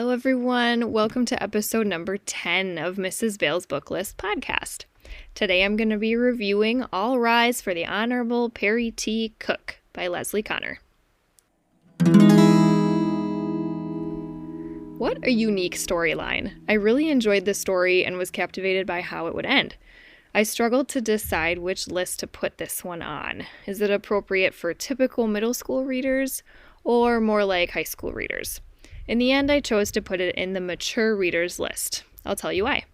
Hello, everyone. Welcome to episode number 10 of Mrs. Vale's Book List podcast. Today I'm going to be reviewing All Rise for the Honorable Perry T. Cook by Leslie Connor. What a unique storyline. I really enjoyed the story and was captivated by how it would end. I struggled to decide which list to put this one on. Is it appropriate for typical middle school readers or more like high school readers? In the end, I chose to put it in the mature readers list. I'll tell you why.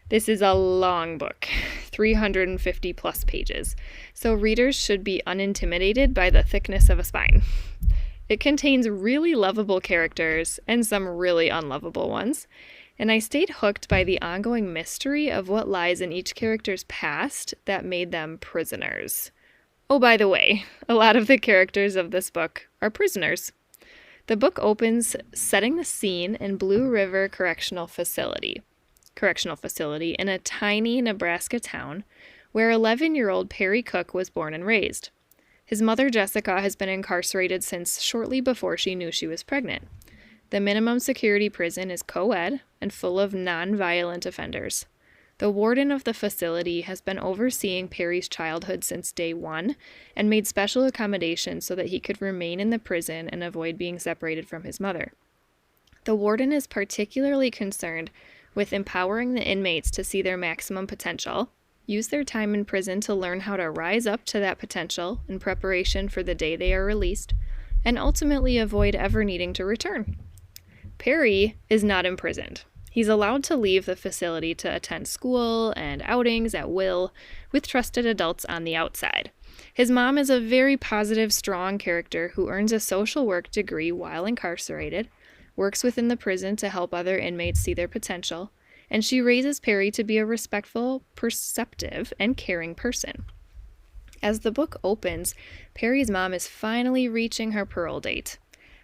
This is a long book, 350 plus pages, so readers should be unintimidated by the thickness of a spine. It contains really lovable characters and some really unlovable ones, and I stayed hooked by the ongoing mystery of what lies in each character's past that made them prisoners. Oh, by the way, a lot of the characters of this book are prisoners. The book opens setting the scene in Blue River Correctional Facility in a tiny Nebraska town where 11-year-old Perry Cook was born and raised. His mother, Jessica, has been incarcerated since shortly before she knew she was pregnant. The minimum security prison is co-ed and full of non-violent offenders. The warden of the facility has been overseeing Perry's childhood since day one and made special accommodations so that he could remain in the prison and avoid being separated from his mother. The warden is particularly concerned with empowering the inmates to see their maximum potential, use their time in prison to learn how to rise up to that potential in preparation for the day they are released, and ultimately avoid ever needing to return. Perry is not imprisoned. He's allowed to leave the facility to attend school and outings at will with trusted adults on the outside. His mom is a very positive, strong character who earns a social work degree while incarcerated, works within the prison to help other inmates see their potential, and she raises Perry to be a respectful, perceptive, and caring person. As the book opens, Perry's mom is finally reaching her parole date.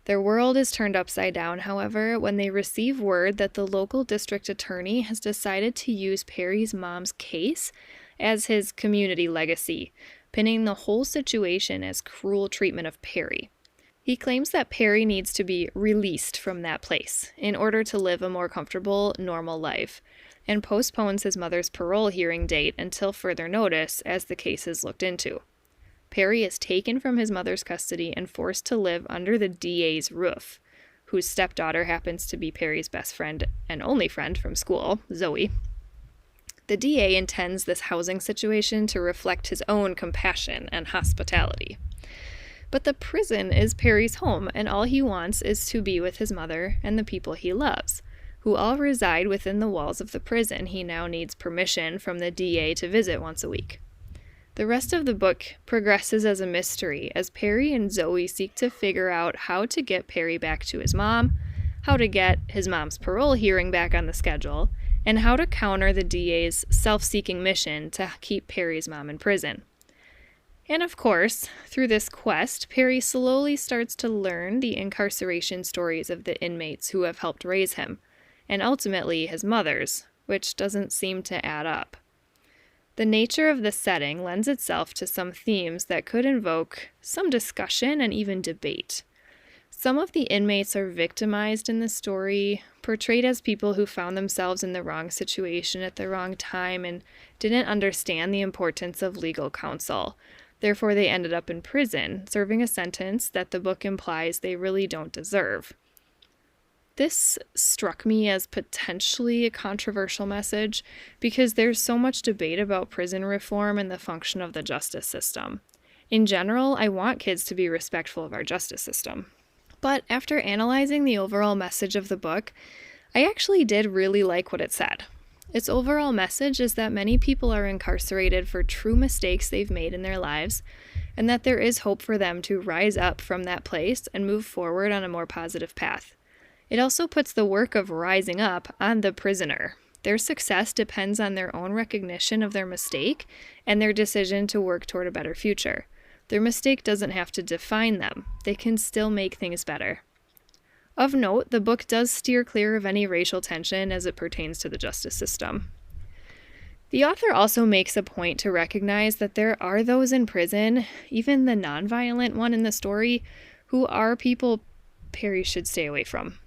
Their world is turned upside down, however, when they receive word that the local district attorney has decided to use Perry's mom's case as his community legacy, pinning the whole situation as cruel treatment of Perry. He claims that Perry needs to be released from that place in order to live a more comfortable, normal life, and postpones his mother's parole hearing date until further notice as the case is looked into. Perry is taken from his mother's custody and forced to live under the DA's roof, whose stepdaughter happens to be Perry's best friend and only friend from school, Zoe. The DA intends this housing situation to reflect his own compassion and hospitality. But the prison is Perry's home, and all he wants is to be with his mother and the people he loves, who all reside within the walls of the prison he now needs permission from the DA to visit once a week. The rest of the book progresses as a mystery as Perry and Zoe seek to figure out how to get Perry back to his mom, how to get his mom's parole hearing back on the schedule, and how to counter the DA's self-seeking mission to keep Perry's mom in prison. And of course, through this quest, Perry slowly starts to learn the incarceration stories of the inmates who have helped raise him, and ultimately his mother's, which doesn't seem to add up. The nature of the setting lends itself to some themes that could invoke some discussion and even debate. Some of the inmates are victimized in the story, portrayed as people who found themselves in the wrong situation at the wrong time and didn't understand the importance of legal counsel. Therefore, they ended up in prison, serving a sentence that the book implies they really don't deserve. This struck me as potentially a controversial message because there's so much debate about prison reform and the function of the justice system. In general, I want kids to be respectful of our justice system. But after analyzing the overall message of the book, I actually did really like what it said. Its overall message is that many people are incarcerated for true mistakes they've made in their lives, and that there is hope for them to rise up from that place and move forward on a more positive path. It also puts the work of rising up on the prisoner. Their success depends on their own recognition of their mistake and their decision to work toward a better future. Their mistake doesn't have to define them. They can still make things better. Of note, the book does steer clear of any racial tension as it pertains to the justice system. The author also makes a point to recognize that there are those in prison, even the nonviolent one in the story, who are people Perry should stay away from.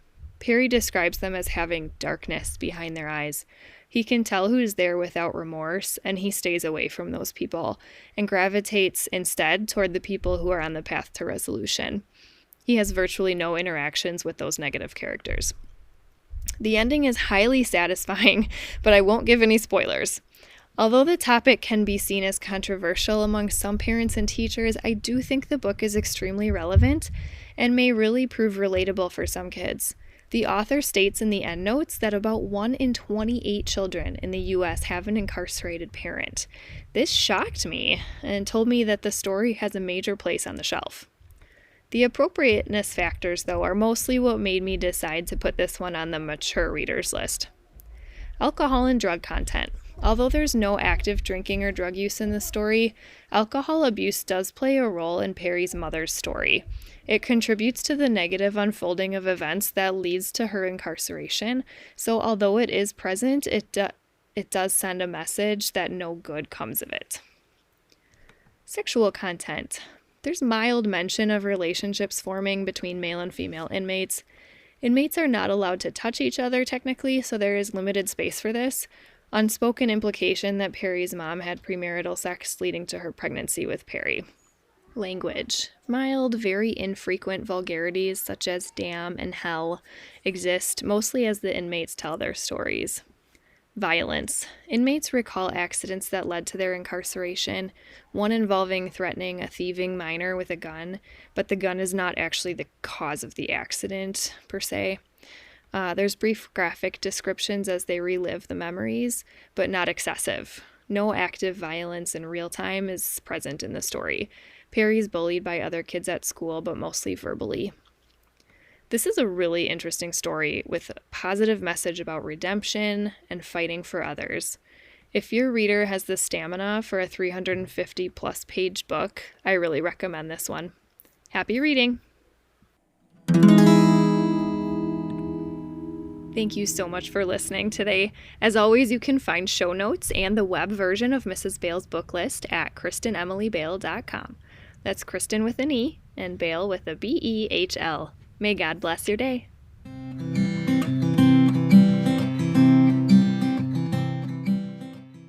Perry describes them as having darkness behind their eyes. He can tell who's there without remorse, and he stays away from those people and gravitates instead toward the people who are on the path to resolution. He has virtually no interactions with those negative characters. The ending is highly satisfying, but I won't give any spoilers. Although the topic can be seen as controversial among some parents and teachers, I do think the book is extremely relevant and may really prove relatable for some kids. The author states in the endnotes that about 1 in 28 children in the U.S. have an incarcerated parent. This shocked me and told me that the story has a major place on the shelf. The appropriateness factors, though, are mostly what made me decide to put this one on the mature readers list. Alcohol and drug content. Although there's no active drinking or drug use in the story, alcohol abuse does play a role in Perry's mother's story. It contributes to the negative unfolding of events that leads to her incarceration, so although it is present, it does send a message that no good comes of it. Sexual content. There's mild mention of relationships forming between male and female inmates. Inmates are not allowed to touch each other technically, so there is limited space for this. Unspoken implication that Perry's mom had premarital sex leading to her pregnancy with Perry. Language. Mild, very infrequent vulgarities such as damn and hell exist mostly as the inmates tell their stories. Violence. Inmates recall accidents that led to their incarceration, one involving threatening a thieving minor with a gun, but the gun is not actually the cause of the accident, per se. There's brief graphic descriptions as they relive the memories, but not excessive. No active violence in real time is present in the story. Perry's bullied by other kids at school, but mostly verbally. This is a really interesting story with a positive message about redemption and fighting for others. If your reader has the stamina for a 350-plus page book, I really recommend this one. Happy reading! Thank you so much for listening today. As always, you can find show notes and the web version of Mrs. Bale's book list at KristenEmilyBale.com. That's Kristen with an E and Bale with a B-E-H-L. May God bless your day.